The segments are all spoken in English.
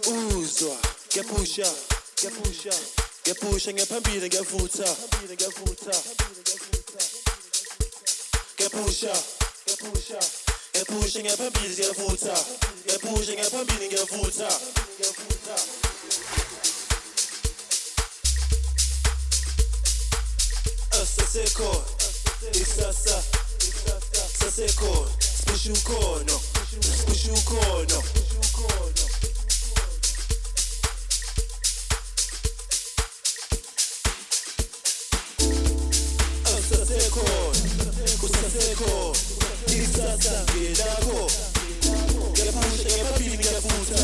uzwa, ngiyapusha ngiyaphambili ngiyavutha, ngiyapusha ngiyaphambili ngiyavutha, ngiyapusha ngiyaphambili ngiyavutha. Sasekhona, isasa, sasekhona, sisho ukhono. Kusasekhona, isasa ngelakho, ngiyapusha ngiyaphambili ngiyavutha.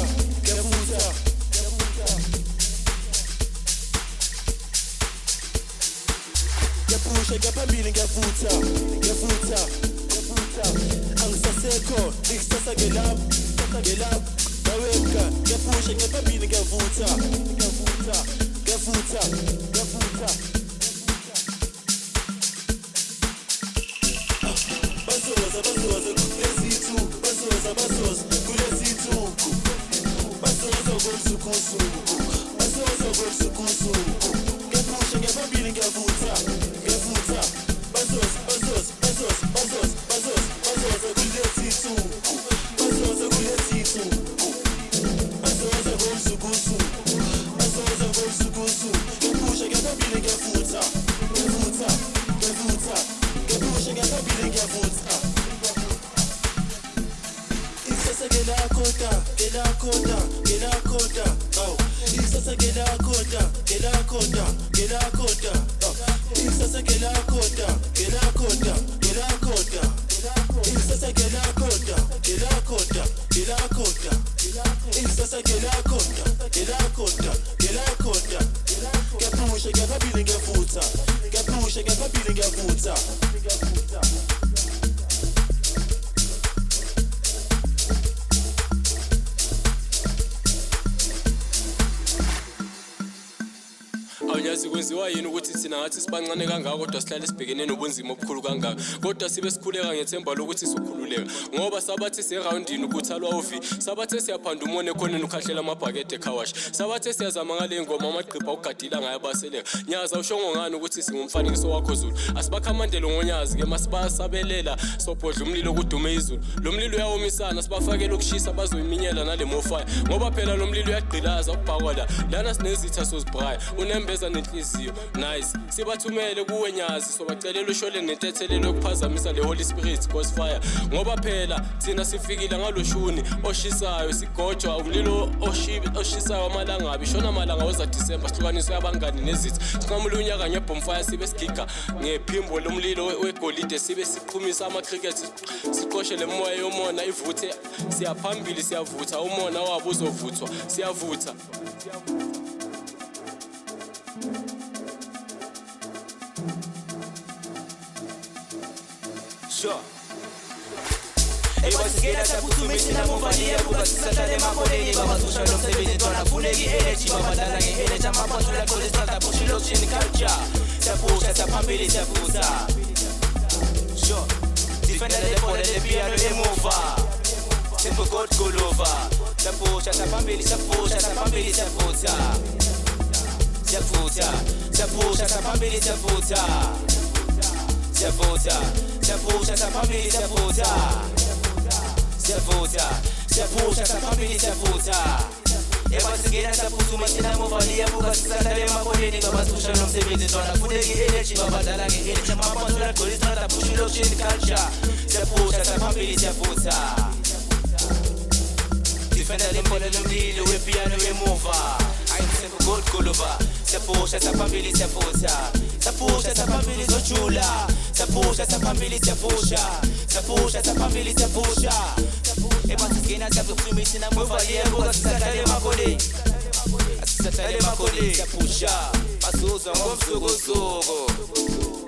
Ngiyapusha ngiyaphambili ngiyavutha. Angisasekho, ikusasa ngelapho, ngaweka, ngiyapusha ngiyaphambili ngiyavutha. Bazoza kulesithuku, bazoza komsukusuku, ngiyapusha ngiyaphambili ngiyavutha. Bazoza kulesithuku, bazoza komsukusuku, ngiyapusha ngiyaphambili ngiyavutha, ngiyapusha ngiyaphambili ngiyavutha. Isasa ngelakhoda, oh. Isasa ngelakhoda, oh. Isasa ngelakhoda, isasa ngelakhoda, isasa ngelakhoda, ngiyapusha ngiyaphambili ngiyavutha. Awuyazi kwenziwa yini ukuthi thina ngathi sibancane kangaka kodwa sihlale sibhekene nobunzima obukhulu kangaka, kodwa sibe sikhuleka ngethemba lokuthi sokhululeka, ngoba sabathi siyeroundini ukuthalwa uvi, sabathe siyaphanda umone ekhoneni ukhahlela amabhakede ekhawashi, sabathe siyazama ngale ngoma amagqipha ugadila ngayo abaseleka. Nyaza ushongo ngani ukuthi singumfanekiso wakho Zulu, asibakhamandele ngonyazi ke masibasabelela sobhodla umlilo kudume izulu. Lo mlilo uyawomisana sibafakele ukushisa bazoyiminyela nale mofire, ngoba phela lo mlilo uyagqilaza ukubhakola lana sinezitha sozibhraya unembeza nenhliziyo nice. Sibathumele kuwe Nyazi sobacelela ushole nentethelelo yokuphazamisa le Holy Spirit cause fire, ngoba phela thina sifikile ngaloshuni oshisayo sigojwa umlilo oshisayo amalangabi shona malanga oza December sihlukaniswe abangani nezitha siqhamula unyaka ngebomfire sibe sigiga ngephimbo lomlilo wegolide sibe siqhumisa ama-cricket siqoshe le moya yomona ivuthe siyaphambili siyavutha umona wabo uzovuthwa siyavutha. Sure. Ebasigena sakuthumisa muvalia kuba sisatale makoleni baba susha lomsebenzi tona funeki energy baba dala nge-energy amapasula kolesata pushilo chini culture sapusha saphambili siyavuza. Sure. Defender the ball the piano emuva simple god golova sapusha saphambili sapusha saphambili siyavuza saphambili siyavuza. Siyavuza saphambili siyavuza saphambili siyavuza. Ebasigena saphuma thina muvalia buka sisatale makoleni baba susha nomsebenzi tona funeki energy baba dala nge-energy amapasula golesata pushilo chini culture siyaphusha saphambili siyavuza. Defender lempolo lomlilo wepiano emuva ayimsembe gold golova siyaphusha saphambili siyavuza. Sapusha saphambili zojula sapusha saphambili siyavusha. Ebasigena sakuthumisa namuvalia buka sisatale makoleni siyapusha basuzwa ngomsukusuku